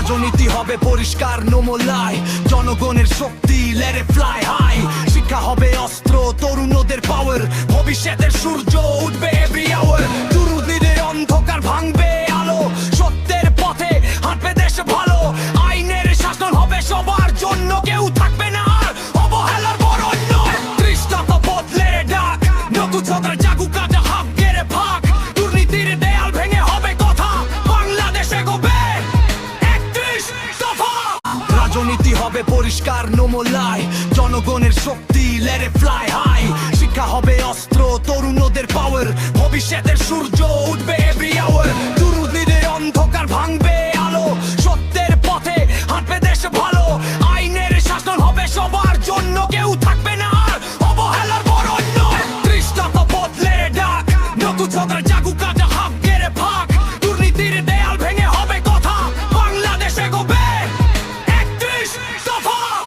রাজনীতি হবে পরিষ্কার নোমলাই, জনগণের শক্তি লেট ইট ফ্লাই হাই। শিক্ষা হবে অস্ত্র, তরুণদের পাওয়ার, ভবিষ্যতের সূর্য উঠবে এভরি আওয়ার। দুর্নীতির অন্ধকার ভাঙবে আলো, সত্যের পথে হাঁটবে দেশ ভালো। আইনের শাসন হবে সবার জন্য, কেউ থাকবে না আর অবহেলার বরণ্য। তৃষ্ণাতা বদলে ডাক, নতুন সরকার জাগুক, কাটা হাফ গেড়ে ভাগ। দুর্নীতির দেয়াল ভেঙে হবে কথা, বাংলাদেশে গোবে 31 দফা। রাজনীতি হবে পরিষ্কার নোমলাই, জনগণের শক্তি লেট ইট ফ্লাই হাই। শিক্ষা হবে অস্ত্র, তরুণদের পাওয়ার, ভবিষ্যতের সূর্য উঠবে